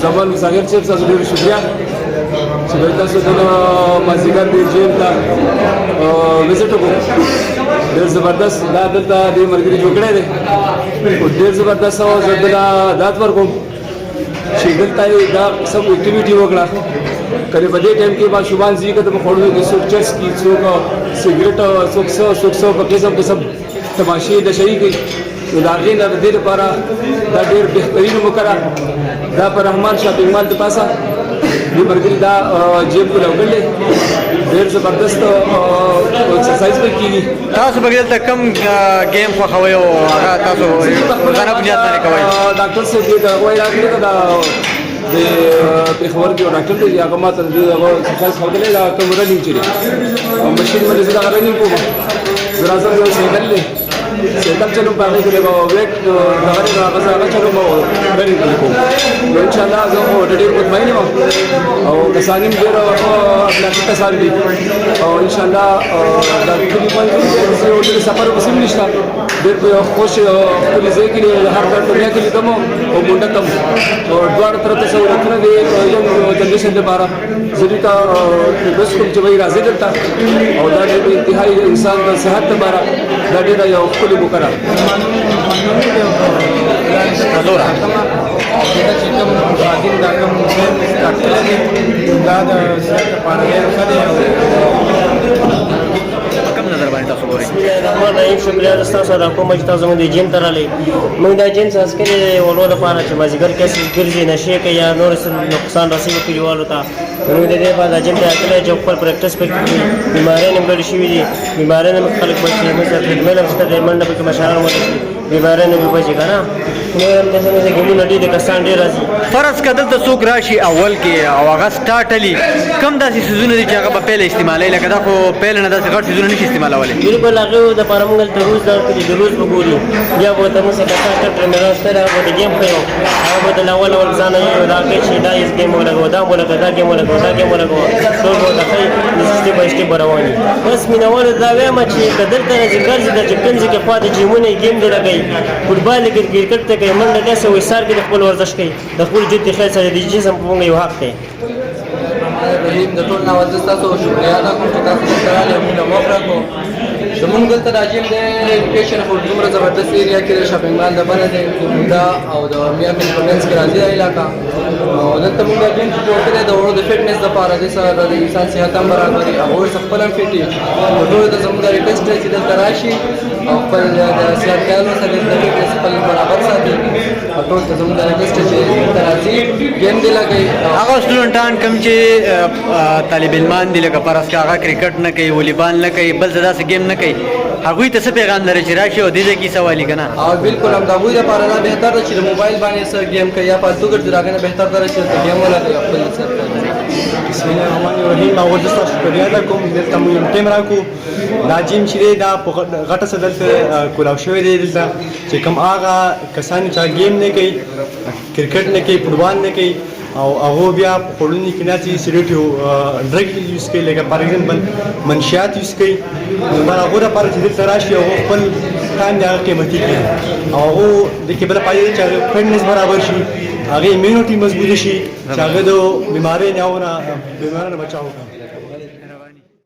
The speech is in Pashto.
زمان مساګر چې تاسو ډیر شکریا چې تاسو د مازیګر د جیم ته وزټ وکړو ډیر زبردست دا دلته د مرګري جوړ کړی دی ډیر زبردست او زدلا دات ورکوم چې دلته دا سب اکټیویټي وکړه کله په دې ټایم کې با شوبان زی کته په خوړو کې څوک چرس کی څوک سیګریټ څوک په قسم قسم تماشې د شي کې دا غین د دې لپاره دا ډېر بهترین مکرر دا پر رحمان شاپینګ مال د پاسه د مرګري دا جیب کو لوګلې ډېر زبردست ایکسرسایز به کیږي تاسو بغیر ته کم گیم خو خوي او هغه تاسو غنه بنیاد باندې کوي ډاکټر صاحب دا وایي راغلی دا د پیښور کې ډاکټر دی هغه ماته د ایکسرسایز خوړلې دا کوم رننګ چي او ماشين باندې زړه رننګ کوم زړه زړه یو سیګل دی سیګل چلو باندې کې له ویټ هغه هغه چلو مو رننګ کوم ان شاء الله زه ډېر مطمئن یم او کسانیم ډېر خپل کسان دي او ان شاء الله دا کلی باندې یو ډېر سفر وسیم نشته ډېر خوش خپل ځای کې هر کار دنیا کې لیدم او مونږ ته دوړ تر ته سہولتونه دي یو جنریشن لپاره زړی ته بس کوم چې وای راځي دلته او دا ډېر انتهایی انسان د صحت لپاره دا ډېر یو خپل مقرر حضور دا چې کوم خادم دا کوم ډاکټر دی دا د صحت لپاره ډېر ښه دی کم نظر باندې تاسو ګورئ بسم الله الرحمن الرحیم شکریہ تاسو دا کوم چې تاسو موږ د جیم ته راغلي موږ دا جیم ساس کړي ولور لپاره چې مازیګر کې ګرځي نشي کې یا نور نقصان رسېږي کلیوالو ته موږ د دې په دا جیم ته راغلي چې خپل پریکټس پکې بیماری نه بل شي وي بیماری نه خلک بچي مثلا خدمت هم ستاسو منډه په مشاران ولې بیماری نه بچي کنه نو هم د څه ګمو نډي د کسان ډیر راځي فرض کدل ته څوک راشي اول کې او هغه سٹارټلی کم داسې سيزونه دي چې هغه په پیل استعمالي لکه دا خو پیل نه داسې غټ سيزونه نشي استعمالولای بالکل هغه د پرمنګل ته روز دا کې د روز وګوري یا به ته موږ څنګه کار ټرینر سره به د گیم خو هغه د اول ځان یې راکې چې دا یې گیم ولګو دا ولګو دا گیم ولګو دا گیم ولګو ټول به د خې نسټي بشټي برواني بس مینوال دا وایم چې کدل ته ذکر چې د چکن چې پاتې جیمونه گیم دی لګي فوټبال کې کرکټ ته کې منډه داسې وسار کې خپل ورزش کوي د خپل جدي خیر سره د جسم په موږ یو حق دی رحیم د ټول نواز تاسو شکریا ادا کوم چې تاسو سره له موږ موافقه کو زمونږ دلته راځم د لوکیشن په دومره زبردست ایریا کې د شاپینګ مال د باندې دا او د میا کنفرنس کې راځي علاقہ او دلته موږ راځم چې جوړ کړی د ورو د فټنس لپاره د سره د انسان صحت هم برابرۍ او خپل هم فټي ټول د زموږ د ریکوست چې دلته راشي او خپل د صحت خیال سره د فټنس خپل برابر ساتي او ټول د زموږ د ریکوست چې دلته راځي گیم دی لګي هغه سټوډنټان کم چې طالب علمان دي لکه پرس کې هغه کرکټ نه کوي والیبال نه کوي بل څه داسې گیم نه کوي هغوی ته څه پیغام لري چې راشي او دې کې سوالي کنه او بالکل هم دا وایي لپاره دا بهتر ده چې د موبایل باندې سره گیم کوي یا پاتو ګرځي راغنه بهتر ده چې گیم ولګي خپل سره بسم الله الرحمن الرحیم او د تاسو شکریا ده کوم دلته مو ټیم راکو دا جیم چې دا غټه څه دلته کولاو شوی دی دلته چې کوم هغه کسان چې گیم نه کوي کرکټ نه کوي فوټبال نه کوي او هغه بیا خورونی کې نه چې سیریټ یو ډرګ یوز کوي لکه فار ایگزامپل منشیات یوز کوي دا هغه لپاره چې دلته راشي او خپل ټایم دا قیمتي کوي او هغه د کې بل پایې چې فټنس برابر شي هغه ایمونټي مضبوط شي چې هغه د بیماری نه بچاو کوي